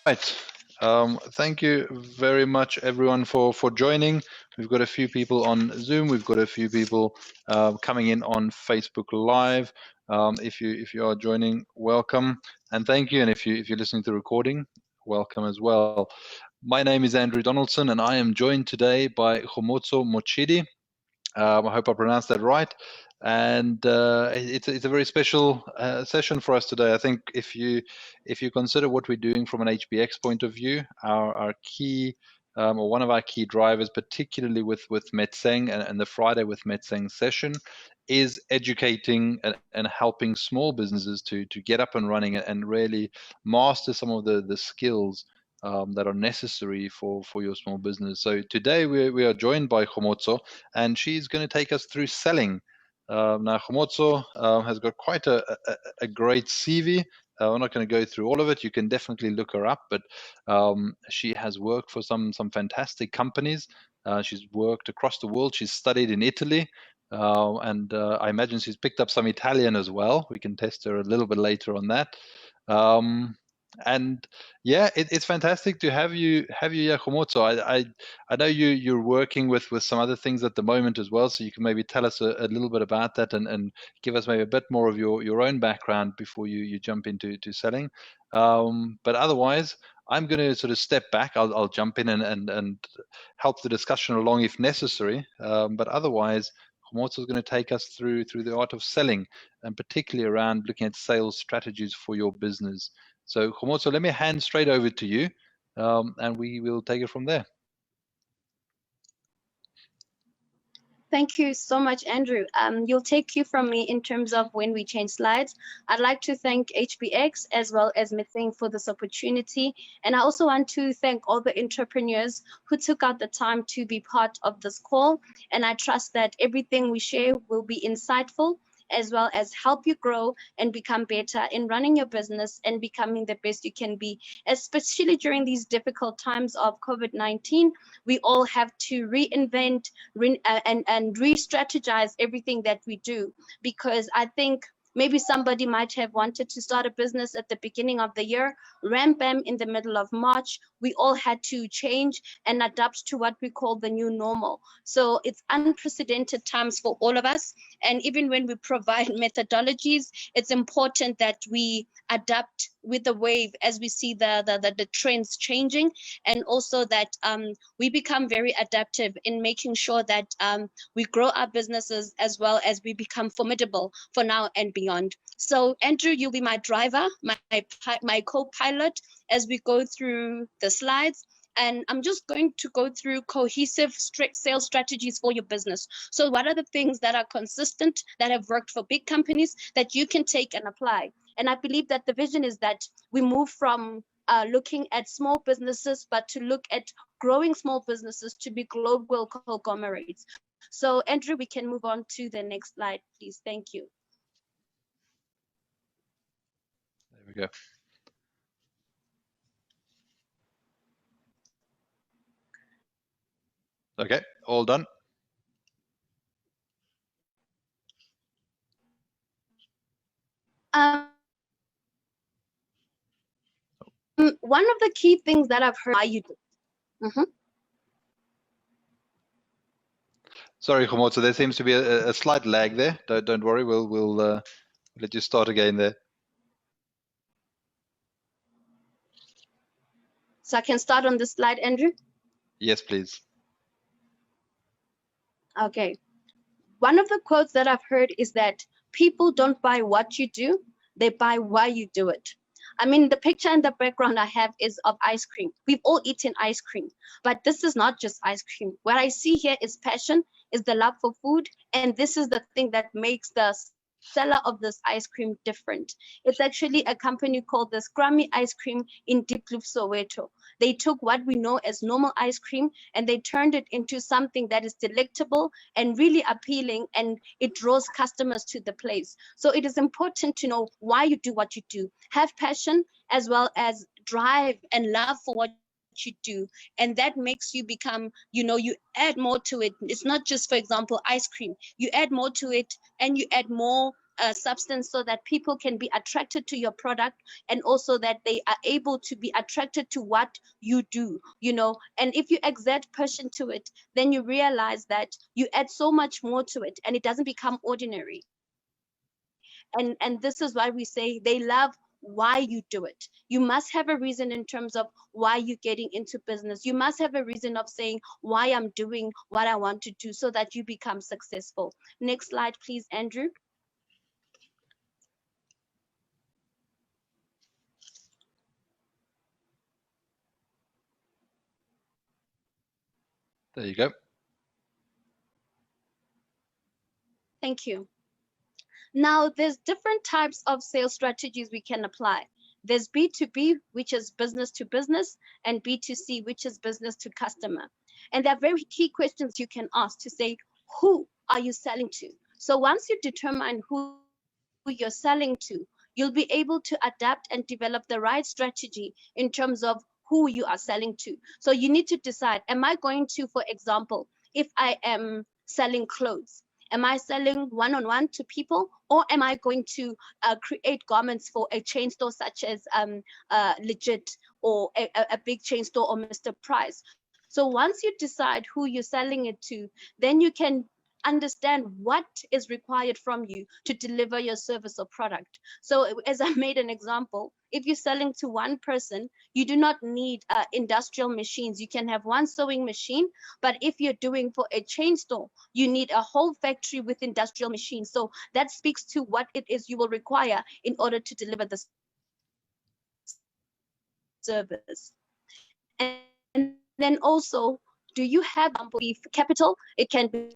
Right. Thank you very much, everyone, for joining. We've got a few people on Zoom. We've got a few people coming in on Facebook Live. If you are joining, welcome and thank you. And if you're listening to the recording, welcome as well. My name is Andrew Donaldson, and I am joined today by Kgomotso Motshidi. I hope I pronounced that right. And it's a very special session for us today. I think if you consider what we're doing from an HBX point of view, our key or one of our key drivers, particularly with Metseng and the Friday with Metseng session, is educating and helping small businesses to get up and running and really master some of the skills that are necessary for your small business. So today we are joined by Kgomotso, and she's going to take us through selling. Now, Kgomotso has got quite a great CV. We're not going to go through all of it. You can definitely look her up, but she has worked for some fantastic companies. She's worked across the world. She's studied in Italy, and I imagine she's picked up some Italian as well. We can test her a little bit later on that. And yeah, it's fantastic to have you here, Kgomotso. I know you're working with some other things at the moment as well, so you can maybe tell us a little bit about that and give us maybe a bit more of your own background before you jump into selling. But otherwise, I'm going to sort of step back. I'll jump in and help the discussion along if necessary. But otherwise, Kgomotso is going to take us through the art of selling, and particularly around looking at sales strategies for your business. So, Kgomotso, let me hand straight over to you, and we will take it from there. Thank you so much, Andrew. You'll take cue from me in terms of when we change slides. I'd like to thank HBX as well as Metseng for this opportunity. And I also want to thank all the entrepreneurs who took out the time to be part of this call. And I trust that everything we share will be insightful, as well as help you grow and become better in running your business and becoming the best you can be. Especially during these difficult times of COVID-19, we all have to reinvent and re-strategize everything that we do, because I think maybe somebody might have wanted to start a business at the beginning of the year, bam, in the middle of March, we all had to change and adapt to what we call the new normal. So it's unprecedented times for all of us. And even when we provide methodologies, it's important that we adapt with the wave as we see the trends changing, and also that we become very adaptive in making sure that we grow our businesses as well as we become formidable for now and beyond. So Andrew, you'll be my driver, my co-pilot as we go through the slides. And I'm just going to go through cohesive strict sales strategies for your business. So what are the things that are consistent, that have worked for big companies, that you can take and apply? And I believe that the vision is that we move from looking at small businesses, but to look at growing small businesses to be global conglomerates. So Andrew, we can move on to the next slide, please. Thank you. There we go. Okay, all done. One of the key things that I've heard, why you do. Sorry, Kgomotso, there seems to be a slight lag there. Don't worry, we'll let you start again there. So I can start on this slide, Andrew? Yes, please. Okay. One of the quotes that I've heard is that people don't buy what you do, they buy why you do it. I mean, the picture in the background I have is of ice cream. We've all eaten ice cream, but this is not just ice cream. What I see here is passion, is the love for food, and this is the thing that makes the seller of this ice cream different. It's actually a company called the Scrummy Ice Cream in Deep Loop, Soweto. They took what we know as normal ice cream and they turned it into something that is delectable and really appealing, and it draws customers to the place. So it is important to know why you do what you do. Have passion as well as drive and love for what you do, and that makes you become, you add more to it. It's not just, for example, ice cream. You add more to it and you add more substance so that people can be attracted to your product, and also that they are able to be attracted to what you do, and if you exert passion to it, then you realize that you add so much more to it and it doesn't become ordinary. And this is why we say they love why you do it. You must have a reason in terms of why you're getting into business. You must have a reason of saying why I'm doing what I want to do so that you become successful. Next slide, please, Andrew. There you go. Thank you. Now, there's different types of sales strategies we can apply. There's B2B, which is business to business, and B2C, which is business to customer. And there are very key questions you can ask to say, who are you selling to? So once you determine who you're selling to, you'll be able to adapt and develop the right strategy in terms of who you are selling to. So you need to decide, am I going to, for example, if I am selling clothes, am I selling one-on-one to people, or am I going to create garments for a chain store such as Legit, or a big chain store, or Mr. Price? So once you decide who you're selling it to, then you can understand what is required from you to deliver your service or product. So as I made an example, if you're selling to one person, you do not need industrial machines. You can have one sewing machine, but if you're doing for a chain store, you need a whole factory with industrial machines. So that speaks to what it is you will require in order to deliver the service. And then also, do you have the capital? It can be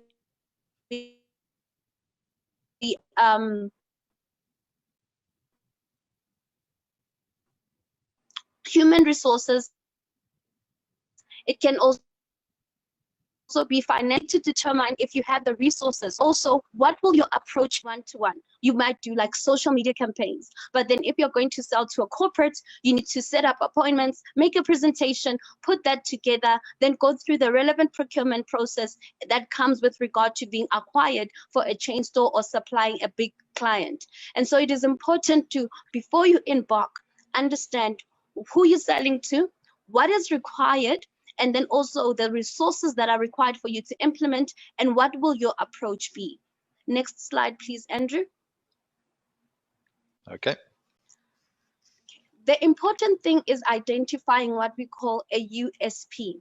human resources. It can also be financial. You need to determine if you have the resources. Also, what will your approach one-to-one? You might do like social media campaigns, but then if you're going to sell to a corporate, you need to set up appointments, make a presentation, put that together, then go through the relevant procurement process that comes with regard to being acquired for a chain store or supplying a big client. And so it is important to, before you embark, understand who you're selling to, what is required, and then also the resources that are required for you to implement, and what will your approach be. Next slide, please, Andrew. Okay. The important thing is identifying what we call a USP.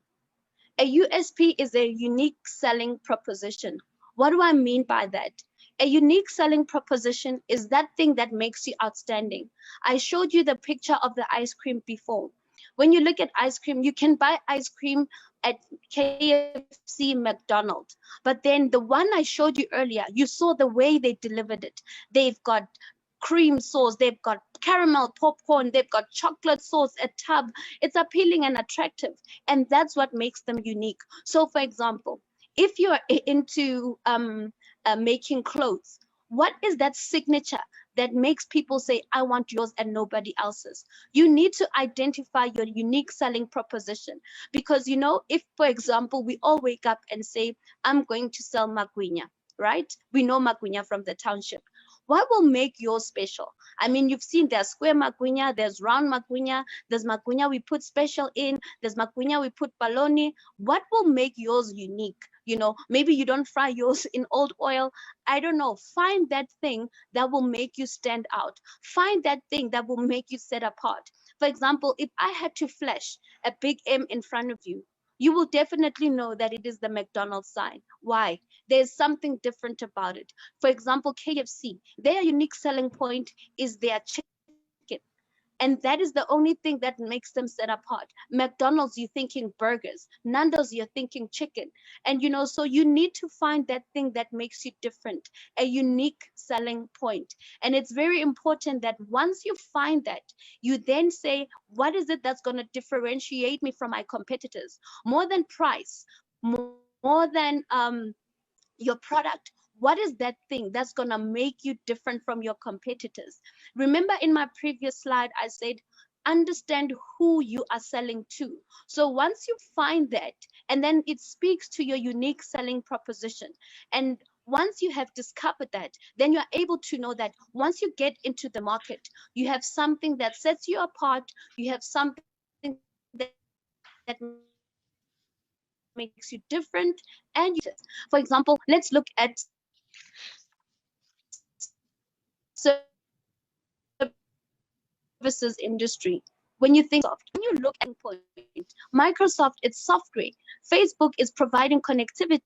A USP is a unique selling proposition. What do I mean by that? A unique selling proposition is that thing that makes you outstanding. I showed you the picture of the ice cream before. When you look at ice cream, you can buy ice cream at KFC, McDonald's. But then the one I showed you earlier, you saw the way they delivered it. They've got cream sauce, they've got caramel popcorn, they've got chocolate sauce, a tub. It's appealing and attractive, and that's what makes them unique. So for example, if you're into making clothes, what is that signature that makes people say, I want yours and nobody else's? You need to identify your unique selling proposition, because if, for example, we all wake up and say, I'm going to sell magwinya, right? We know magwinya from the township. What will make yours special? I mean, you've seen there's square magwinya, there's round magwinya, there's magwinya we put special in, there's magwinya we put baloney. What will make yours unique? Maybe you don't fry yours in old oil. I don't know. Find that thing that will make you stand out. Find that thing that will make you set apart. For example, if I had to flash a big M in front of you, you will definitely know that it is the McDonald's sign. Why? There's something different about it. For example, KFC, their unique selling point is their chicken. And that is the only thing that makes them set apart. McDonald's, you're thinking burgers. Nando's, you're thinking chicken. And so you need to find that thing that makes you different, a unique selling point. And it's very important that once you find that, you then say, what is it that's going to differentiate me from my competitors? More than price, more than your product, what is that thing that's going to make you different from your competitors? Remember, in my previous slide, I said, understand who you are selling to. So once you find that, and then it speaks to your unique selling proposition. And once you have discovered that, then you're able to know that once you get into the market, you have something that sets you apart, you have something that makes you different, and you have services. For example, let's look at services industry. When you think of Microsoft, when you look at point, Microsoft is software, Facebook is providing connectivity,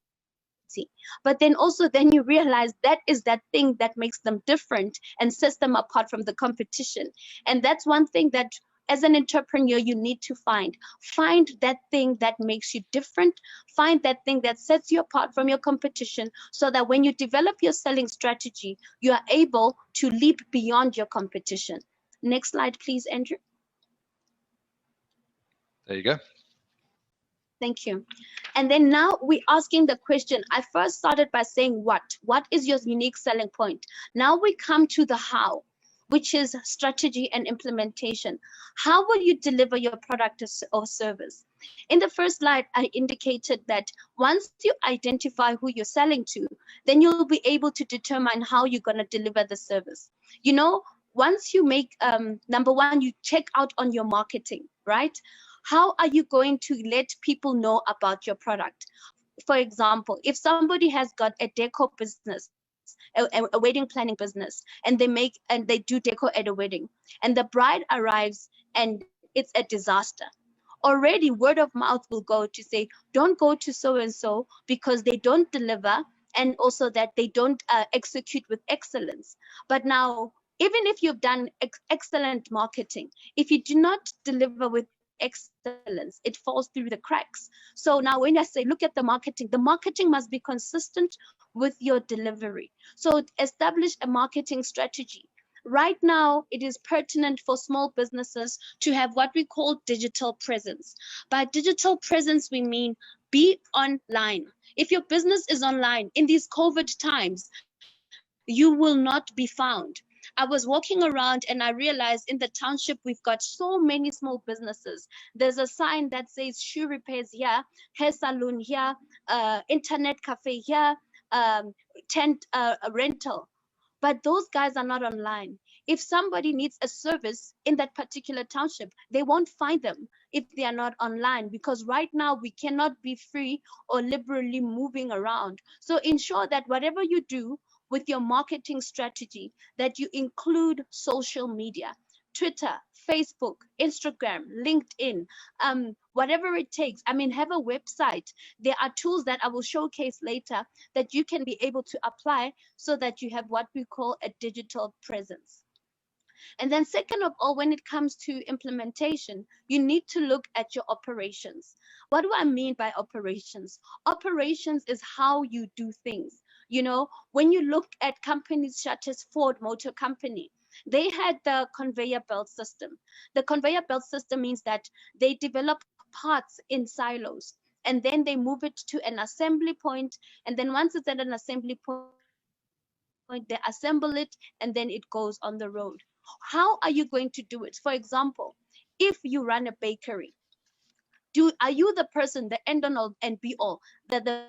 but then also then you realize that is that thing that makes them different and sets them apart from the competition. And that's one thing that as an entrepreneur you need to find that thing that makes you different, find that thing that sets you apart from your competition, so that when you develop your selling strategy, you are able to leap beyond your competition. Next slide, please, Andrew. There you go. Thank you. And then now we're asking the question. I first started by saying what is your unique selling point? Now we come to the how, which is strategy and implementation. How will you deliver your product or service? In the first slide, I indicated that once you identify who you're selling to, then you'll be able to determine how you're going to deliver the service. You know, once you make, number one, you check out on your marketing, right? How are you going to let people know about your product? For example, if somebody has got a deco business, a wedding planning business, and they do deco at a wedding, and the bride arrives and it's a disaster, already word of mouth will go to say, don't go to so and so because they don't deliver, and also that they don't execute with excellence. But now, even if you've done excellent marketing, if you do not deliver with excellence, it falls through the cracks. So now when I say look at the marketing must be consistent with your delivery. So establish a marketing strategy. Right now, it is pertinent for small businesses to have what we call digital presence. By digital presence, we mean be online. If your business is online in these COVID times, you will not be found. I was walking around and I realized in the township we've got so many small businesses. There's a sign that says shoe repairs here, hair salon here, internet cafe here, tent rental. But those guys are not online. If somebody needs a service in that particular township, they won't find them if they are not online, because right now we cannot be free or liberally moving around. So ensure that whatever you do with your marketing strategy, that you include social media. Twitter, Facebook, Instagram, LinkedIn, whatever it takes. I mean, have a website. There are tools that I will showcase later that you can be able to apply so that you have what we call a digital presence. And then second of all, when it comes to implementation, you need to look at your operations. What do I mean by operations? Operations is how you do things. You know, when you look at companies such as Ford Motor Company, they had the conveyor belt system. The conveyor belt system means that they develop parts in silos and then they move it to an assembly point. And then once it's at an assembly point, they assemble it and then it goes on the road. How are you going to do it? For example, if you run a bakery, are you the person, the end all and be all, the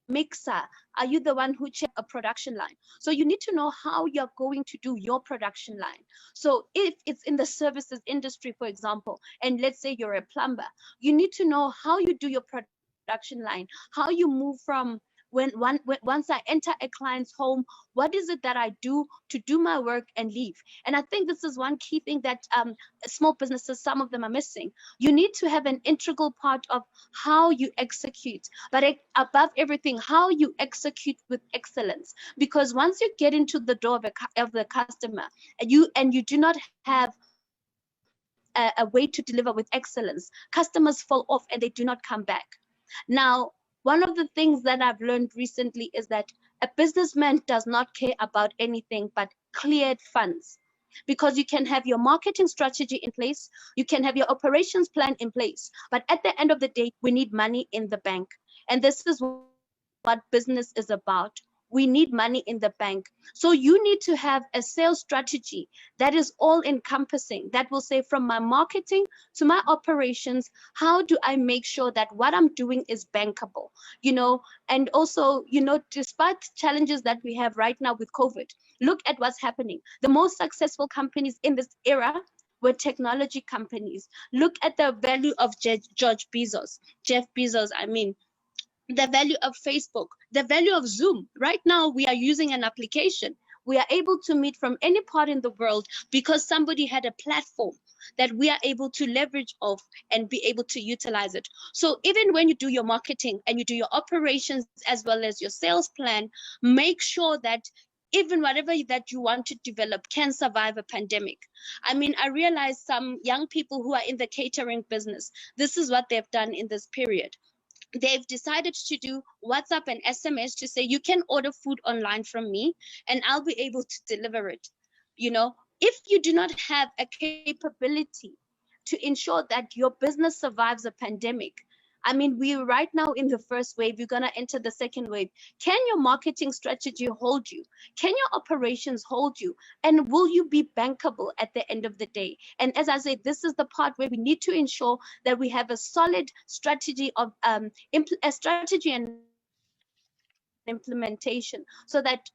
mixer? Are you the one who checks a production line? So you need to know how you're going to do your production line. So if it's in the services industry, for example, and let's say you're a plumber, you need to know how you do your production line, how you move from once I enter a client's home, what is it that I do to do my work and leave? And I think this is one key thing that small businesses, some of them are missing. You need to have an integral part of how you execute, but above everything, how you execute with excellence. Because once you get into the door of the customer, and you do not have a way to deliver with excellence, customers fall off and they do not come back. Now, one of the things that I've learned recently is that a businessman does not care about anything but cleared funds. Because you can have your marketing strategy in place, you can have your operations plan in place, but at the end of the day, we need money in the bank. And this is what business is about. Once you have we need money in the bank. So you need to have a sales strategy that is all encompassing, that will say, from my marketing to my operations, how do I make sure that what I'm doing is bankable? And also, despite challenges that we have right now with COVID, look at what's happening. The most successful companies in this era were technology companies. Look at the value of Jeff Bezos, I mean, the value of Facebook, the value of Zoom. Right now, we are using an application. We are able to meet from any part in the world because somebody had a platform that we are able to leverage off and be able to utilize it. So even when you do your marketing and you do your operations as well as your sales plan, make sure that even whatever that you want to develop can survive a pandemic. I mean, I realize some young people who are in the catering business, this is what they've done in this period. They've decided to do WhatsApp and SMS to say, you can order food online from me and I'll be able to deliver it. If you do not have a capability to ensure that your business survives a pandemic, I mean, we're right now in the first wave, you're going to enter the second wave. Can your marketing strategy hold you? Can your operations hold you? And will you be bankable at the end of the day? And as I say, this is the part where we need to ensure that we have a solid strategy of a strategy and implementation, so that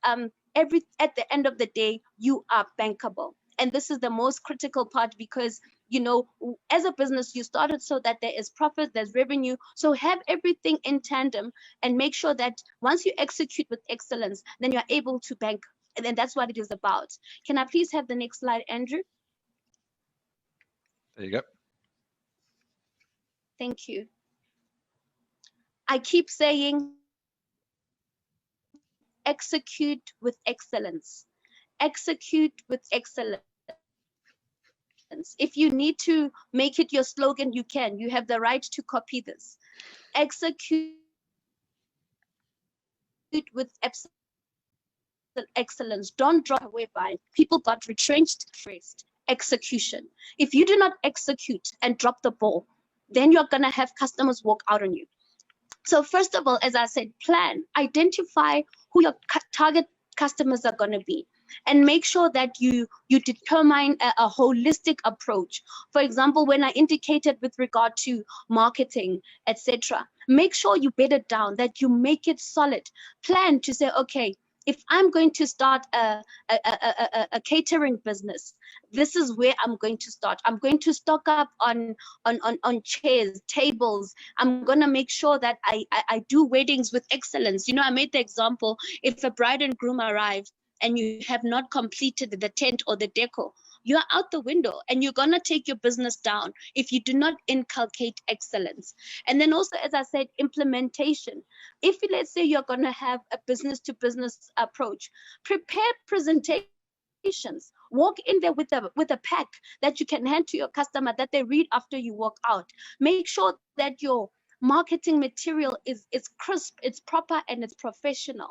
at the end of the day, you are bankable. And this is the most critical part, because as a business, you started so that there is profit, there's revenue. So have everything in tandem and make sure that once you execute with excellence, then you're able to bank. And then that's what it is about. Can I please have the next slide, Andrew? There you go. Thank you. I keep saying, execute with excellence. Execute with excellence. If you need to make it your slogan, you can. You have the right to copy this. Execute with excellence. Don't drop the ball whereby people got retrenched, stressed. Execution. If you do not execute and drop the ball, then you're going to have customers walk out on you. So first of all, as I said, plan, identify who your target customers are going to be, and make sure that you determine a holistic approach. For example, when I indicated with regard to marketing, etc., make sure you bed it down, that you make it solid. Plan to say, okay, if I'm going to start a catering business, this is where I'm going to start. I'm going to stock up on chairs, tables. I'm going to make sure that I do weddings with excellence. I made the example, if a bride and groom arrive and you have not completed the tent or the deco, you're out the window and you're going to take your business down if you do not inculcate excellence. And then also, as I said, implementation. If let's say you're going to have a business to business approach, prepare presentations. Walk in there with a pack that you can hand to your customer that they read after you walk out. Make sure that your marketing material is crisp, it's proper, and it's professional.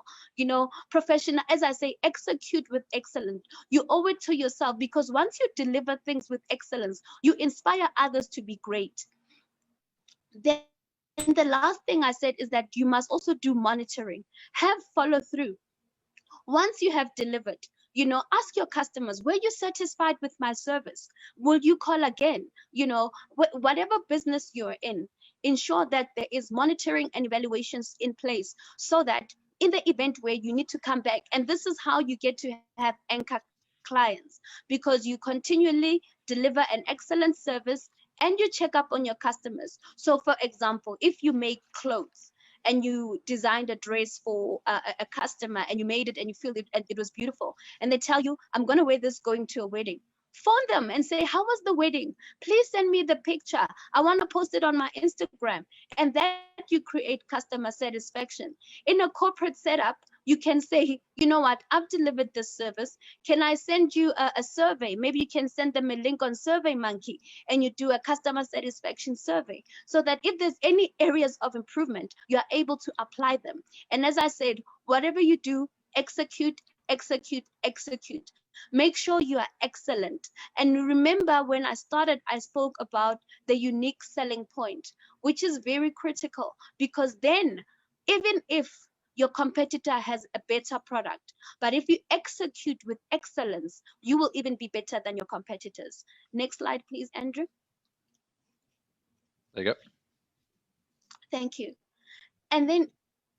Professional, as I say, execute with excellence. You owe it to yourself, because once you deliver things with excellence, you inspire others to be great. Then the last thing I said is that you must also do monitoring. Have follow through. Once you have delivered, ask your customers, were you satisfied with my service? Will you call again? Whatever business you're in, ensure that there is monitoring and evaluations in place, so that in the event where you need to come back, and this is how you get to have anchor clients, because you continually deliver an excellent service and you check up on your customers. So for example, if you make clothes and you designed a dress for a customer and you made it and you feel it and it was beautiful, and they tell you, I'm going to wear this going to a wedding, phone them and say, how was the wedding? Please send me the picture. I want to post it on my Instagram. And that you create customer satisfaction. In a corporate setup, you can say, you know what, I've delivered this service. Can I send you a survey? Maybe you can send them a link on SurveyMonkey and you do a customer satisfaction survey, so that if there's any areas of improvement, you are able to apply them. And as I said, whatever you do, execute, execute, execute. Make sure you are excellent. And remember, when I started, I spoke about the unique selling point, which is very critical, because then, even if your competitor has a better product. But if you execute with excellence, you will even be better than your competitors. Next slide, please, Andrew. There you go. Thank you. And then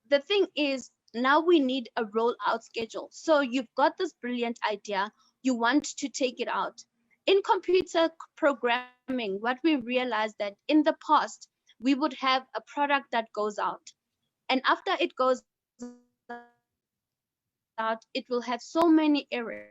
the thing is, now we need a rollout schedule. So you've got this brilliant idea, you want to take it out. In computer programming, what we realized that in the past, we would have a product that goes out. And after it goes out, it will have so many errors.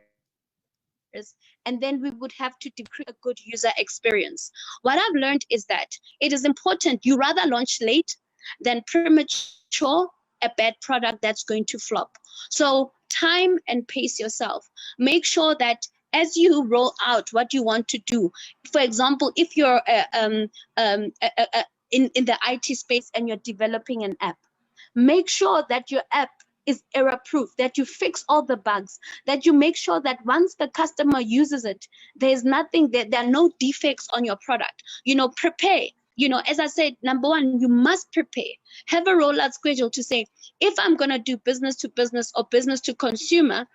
And then we would have to create a good user experience. What I've learned is that it is important, you rather launch late than premature a bad product that's going to flop. So time and pace yourself. Make sure that as you roll out what you want to do, for example, if you're in the IT space and you're developing an app, make sure that your app is error proof, that you fix all the bugs, that you make sure that once the customer uses it, there's nothing, there are no defects on your product. Prepare. As I said, number one, you must prepare. Have a rollout schedule to say, if I'm going to do business to business or business to consumer,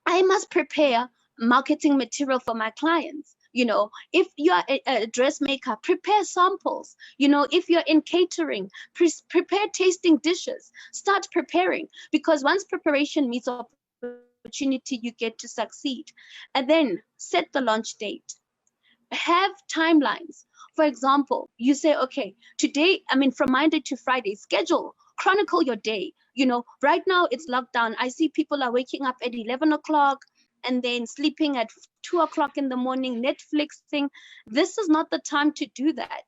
I must prepare marketing material for my clients. If you're a dressmaker, prepare samples. If you're in catering, prepare tasting dishes. Start preparing, because once preparation meets opportunity, you get to succeed. And then set the launch date. Have timelines. For example, you say, okay, today, from Monday to Friday, schedule, chronicle your day. Right now it's lockdown. I see people are waking up at 11 o'clock and then sleeping at 2 o'clock in the morning, Netflixing. This is not the time to do that.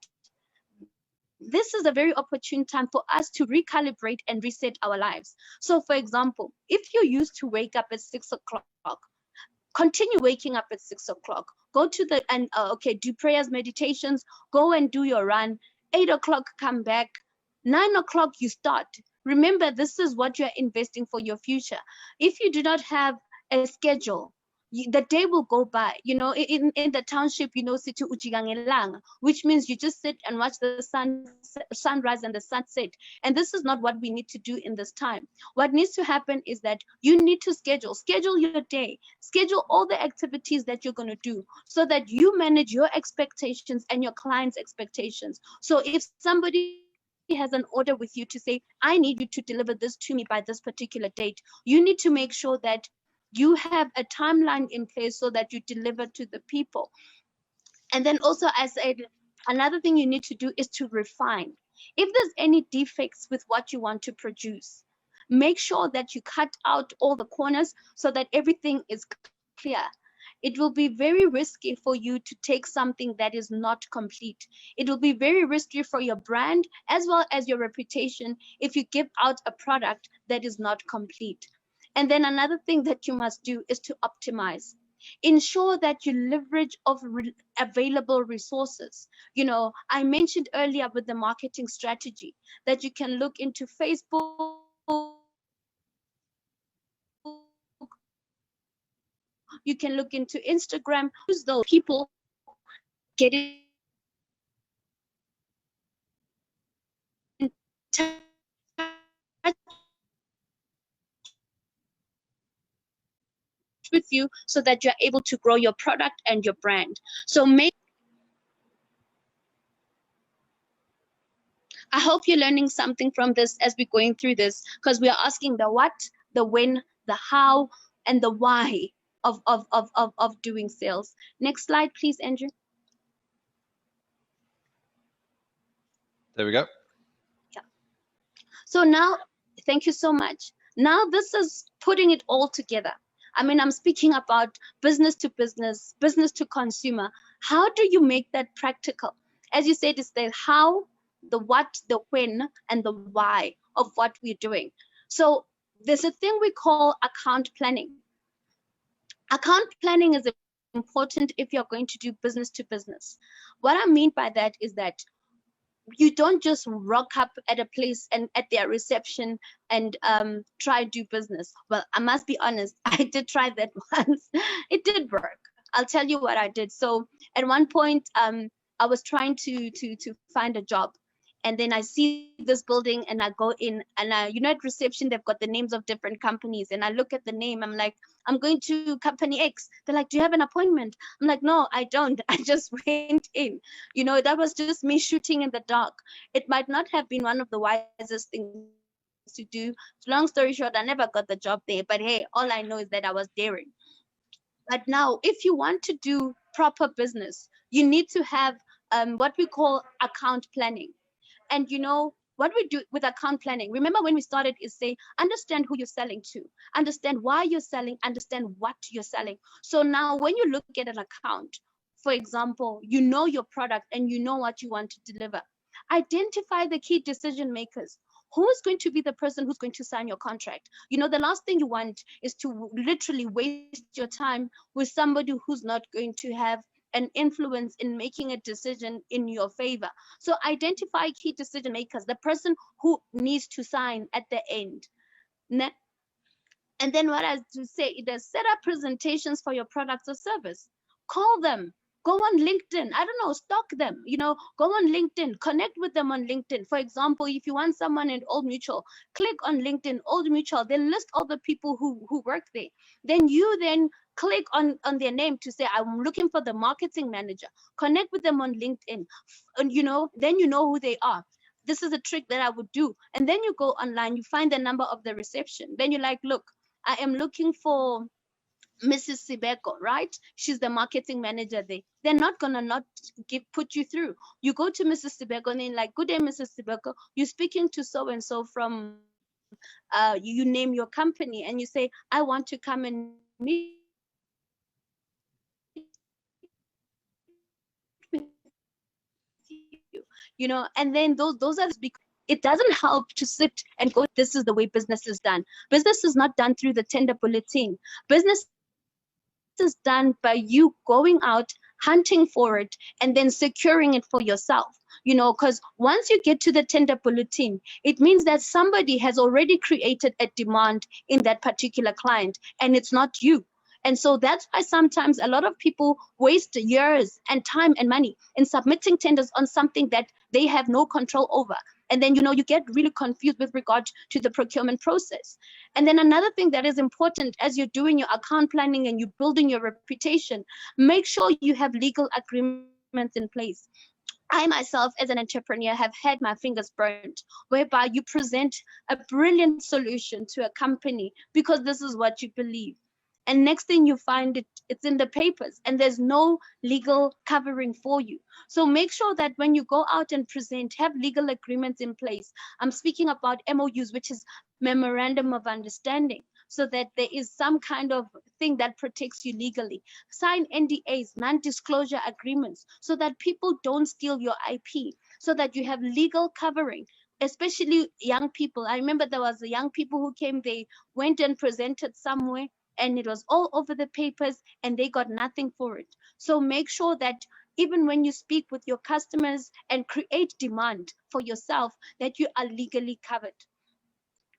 This is a very opportune time for us to recalibrate and reset our lives. So, for example, if you used to wake up at 6 o'clock, continue waking up at 6 o'clock. Go to the do prayers, meditations, go and do your run. 8 o'clock, come back. 9 o'clock, you start. Remember, this is what you're investing for your future. If you do not have a schedule, the day will go by. In the township, situ ujigangelanga, which means you just sit and watch the sunrise and the sunset. And this is not what we need to do in this time. What needs to happen is that you need to schedule your day, schedule all the activities that you're going to do, so that you manage your expectations and your clients' expectations. So if somebody has an order with you to say, I need you to deliver this to me by this particular date, you need to make sure that you have a timeline in place so that you deliver to the people. And then also, I said, another thing you need to do is to refine. If there's any defects with what you want to produce, make sure that you cut out all the corners so that everything is clear. It will be very risky for you to take something that is not complete. It will be very risky for your brand as well as your reputation if you give out a product that is not complete. And then another thing that you must do is to optimize. Ensure that you leverage of available resources. I mentioned earlier with the marketing strategy that you can look into Facebook, you can look into Instagram, you can look into TikTok. Use those people get in touch with you so that you're able to grow your product and your brand. So I hope you're learning something from this as we're going through this, because we are asking the what, the when, the how, and the why of doing sales. Next slide, please, Andrew. There we go. Yeah. So now, thank you so much. Now this is putting it all together. I'm speaking about business to business, business to consumer. How do you make that practical? As you said, it's the how, the what, the when, and the why of what we're doing. So there's a thing we call account planning. Account planning is important if you're going to do business to business. What I mean by that is that you don't just rock up at a place and at their reception and try to do business. Well, I must be honest, I did try that once. It did work. I'll tell you what I did. So at one point, I was trying to find a job, and then I see this building and I go in and at reception they've got the names of different companies, and I look at the name, I'm like, I'm going to company X. They're like, do you have an appointment? I'm like, no, I don't. I just went in. That was just me shooting in the dark. It might not have been one of the wisest things to do. Long story short, I never got the job there, but hey, all I know is that I was daring. But now, if you want to do proper business, you need to have what we call account planning. And what we do with account planning, remember when we started, is say, understand who you're selling to, understand why you're selling, understand what you're selling. So now when you look at an account, for example, you know your product and you know what you want to deliver. Identify the key decision makers. Who is going to be the person who's going to sign your contract? The last thing you want is to literally waste your time with somebody who's not going to have an influence in making a decision in your favor. So identify key decision makers, the person who needs to sign at the end. And then what I to say is set up presentations for your products or service. Call them. Go on LinkedIn. I don't know, stalk them. Go on LinkedIn. Connect with them on LinkedIn. For example, if you want someone in Old Mutual, click on LinkedIn, Old Mutual. They list all the people who work there. Then you click on their name to say, I'm looking for the marketing manager. Connect with them on LinkedIn. And then you know who they are. This is a trick that I would do. And then you go online, you find the number of the reception. Then you're like, look, I am looking for Mrs. Sibeko, right? She's the marketing manager there. They're not gonna not put you through. You go to Mrs. Sibeko and then like, good day, Mrs. Sibeko. You're speaking to so and so from you name your company and you say, I want to come and meet with you. And then those are it doesn't help to sit and go, this is the way business is done. Business is not done through the tender bulletin. Business is done by you going out, hunting for it, and then securing it for yourself. Because once you get to the tender bulletin, it means that somebody has already created a demand in that particular client, and it's not you. And so that's why sometimes a lot of people waste years and time and money in submitting tenders on something that they have no control over. And then, you get really confused with regard to the procurement process. And then another thing that is important as you're doing your account planning and you're building your reputation, make sure you have legal agreements in place. I myself, as an entrepreneur, have had my fingers burnt, whereby you present a brilliant solution to a company because this is what you believe. And next thing you find it's in the papers and there's no legal covering for you. So make sure that when you go out and present, have legal agreements in place. I'm speaking about MOUs, which is memorandum of understanding, so that there is some kind of thing that protects you legally. Sign NDAs, non-disclosure agreements, so that people don't steal your IP, so that you have legal covering, especially young people. I remember there was young people who came, they went and presented somewhere and it was all over the papers and they got nothing for it. So make sure that even when you speak with your customers and create demand for yourself, that you are legally covered.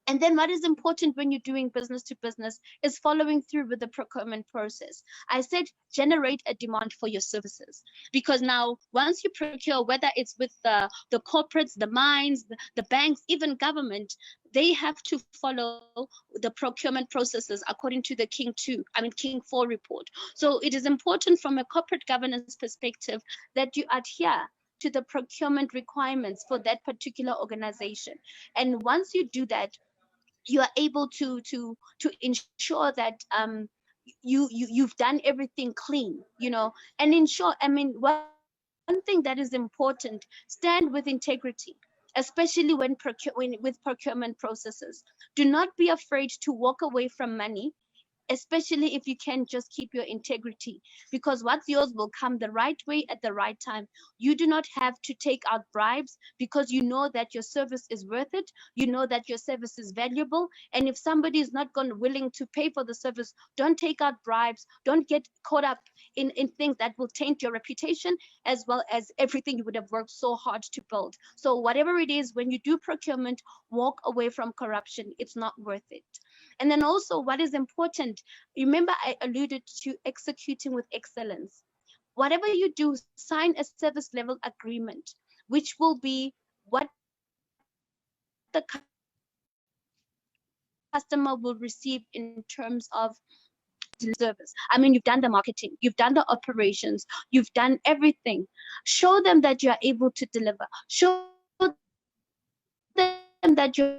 And then what is important when you're doing business to business is following through with the procurement process. I said generate a demand for your services, because now once you procure, whether it's with the corporates, the mines, the banks, even government, they have to follow the procurement processes according to the King 4 report. So it is important from a corporate governance perspective that you adhere to the procurement requirements for that particular organization. And once you do that, you are able to ensure that you've done everything clean, and ensure, one thing that is important, stand with integrity, especially with procurement processes. Do not be afraid to walk away from money, especially if you can just keep your integrity, because what's yours will come the right way at the right time. You do not have to take out bribes, because you know that your service is worth it, you know that your service is valuable. And if somebody is not going willing to pay for the service, don't take out bribes, don't get caught up in things that will taint your reputation, as well as everything you would have worked so hard to build. So whatever it is, when you do procurement, walk away from corruption. It's not worth it. And then also, what is important, remember I alluded to executing with excellence. Whatever you do, sign a service level agreement, which will be what the customer will receive in terms of service. I mean, you've done the marketing, you've done the operations, you've done everything. Show them that you're able to deliver. Show them that you're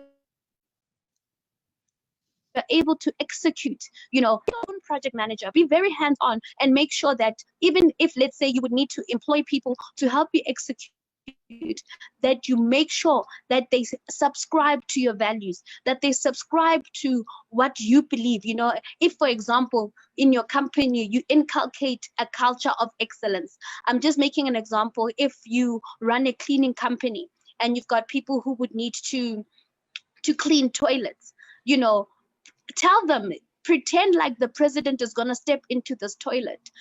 able to execute. Be your own project manager. Be very hands-on and make sure that even if, let's say, you would need to employ people to help you execute, that you make sure that they subscribe to your values, that they subscribe to what you believe. If, for example, in your company, you inculcate a culture of excellence. I'm just making an example. If you run a cleaning company and you've got people who would need to clean toilets, tell them, pretend like the president is going to step into this toilet.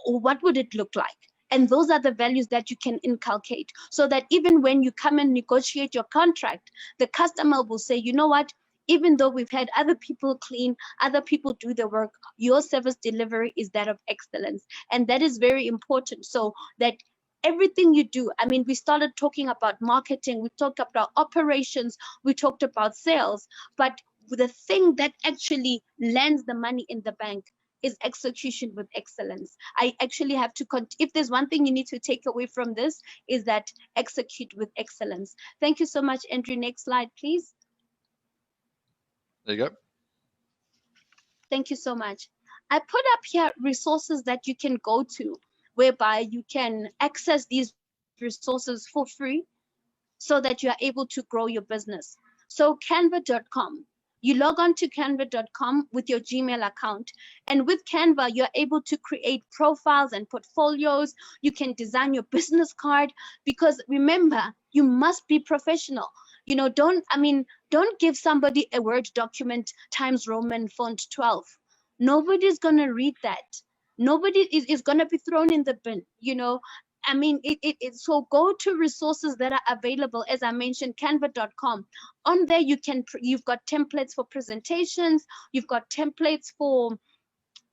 What would it look like? And those are the values that you can inculcate, so that even when you come and negotiate your contract, the customer will say, you know what, even though we've had other people clean, other people do the work, your service delivery is that of excellence. And that is very important, so that everything you do, I mean, we started talking about marketing, we talked about operations, we talked about sales, but the thing that actually lands the money in the bank is execution with excellence. I actually have to, if there's one thing you need to take away from this, is that execute with excellence. Thank you so much, Andrew. Next slide, please. There you go. Thank you so much. I put up here resources that you can go to, whereby you can access these resources for free, so that you are able to grow your business. So canva.com. You log on to canva.com with your Gmail account. And with Canva, you're able to create profiles and portfolios. You can design your business card, because remember, you must be professional. Don't give somebody a Word document times Roman font 12. Nobody's going to read that. Nobody is going to be thrown in the bin. So go to resources that are available. As I mentioned, canva.com. On there, you've got templates for presentations, you've got templates for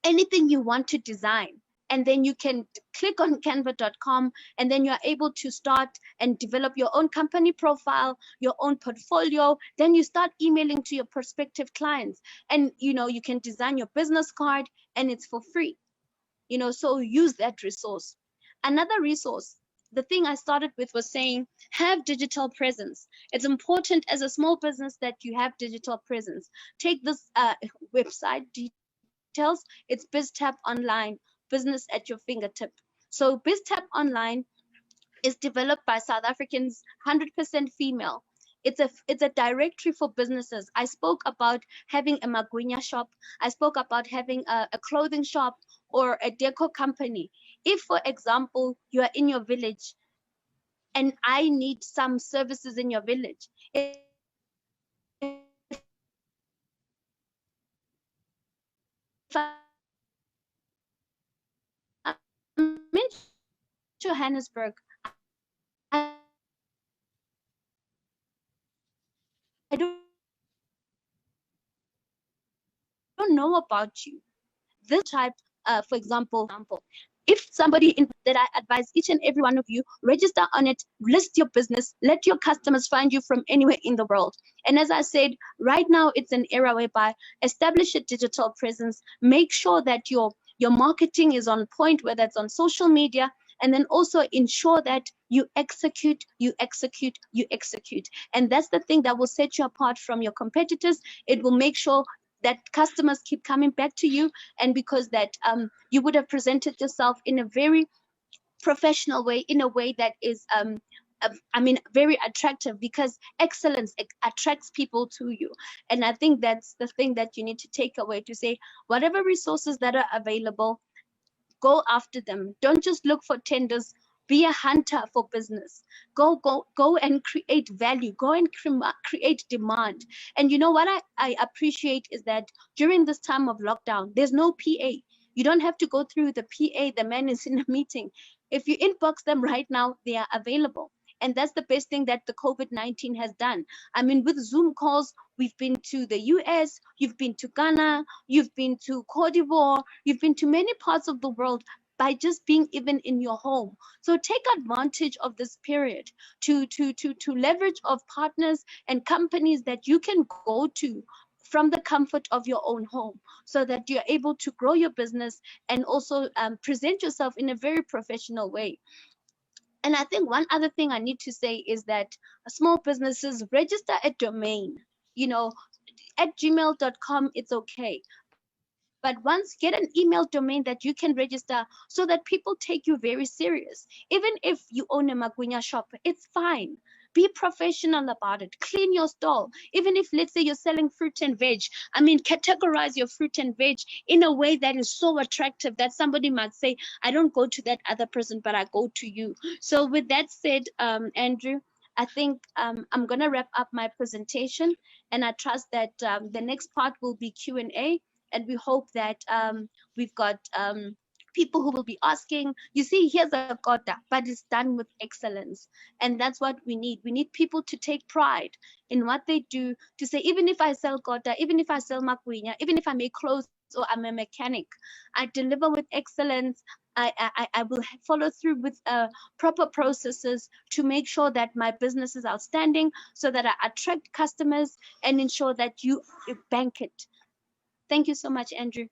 anything you want to design. And then you can click on canva.com, and then you're able to start and develop your own company profile, your own portfolio. Then you start emailing to your prospective clients, and you can design your business card, and it's for free. So use that resource. Another resource, the thing I started with was saying, have digital presence. It's important as a small business that you have digital presence. Take this website details. It's BizTap Online, business at your fingertip. So BizTap Online is developed by South Africans, 100% female. It's a directory for businesses. I spoke about having a Magwinya shop. I spoke about having a clothing shop or a deco company. If, for example, you are in your village and I need some services in your village, if I'm in Johannesburg, I don't know about you. This type, for example, if somebody that I advise each and every one of you, register on it, list your business, let your customers find you from anywhere in the world. And as I said, right now it's an era whereby establish a digital presence, make sure that your marketing is on point, whether it's on social media, and then also ensure that you execute. And that's the thing that will set you apart from your competitors. It will make sure that customers keep coming back to you, and because that you would have presented yourself in a very professional way, in a way that is very attractive, because excellence attracts people to you. And I think that's the thing that you need to take away, to say whatever resources that are available, go after them. Don't just look for tenders. Be a hunter for business. Go and create value. Go and create demand. And you know what I appreciate is that during this time of lockdown, there's no PA. You don't have to go through the PA. The man is in a meeting. If you inbox them right now, they are available. And that's the best thing that the COVID-19 has done. I mean, with Zoom calls, we've been to the US, you've been to Ghana, you've been to Cote d'Ivoire, you've been to many parts of the world. by just being even in your home. So take advantage of this period to leverage of partners and companies that you can go to from the comfort of your own home, so that you're able to grow your business and also present yourself in a very professional way. And I think one other thing I need to say is that small businesses register a domain. You know, at gmail.com, it's okay. But once get an email domain that you can register so that people take you very serious. Even if you own a Magunya shop, it's fine. Be professional about it. Clean your stall. Even if, let's say, you're selling fruit and veg, I mean, categorize your fruit and veg in a way that is so attractive that somebody might say, I don't go to that other person, but I go to you. So, with that said, Andrew, I think I'm going to wrap up my presentation, and I trust that the next part will be Q&A, and we hope that we've got people who will be asking. You see, here's a kota, but it's done with excellence, and that's what we need. We need people to take pride in what they do, to say, even if I sell kota, even if I sell makwenya, even if I make clothes or I'm a mechanic, I deliver with excellence. I will follow through with proper processes to make sure that my business is outstanding, so that I attract customers and ensure that you bank it. Thank you so much, Andrew.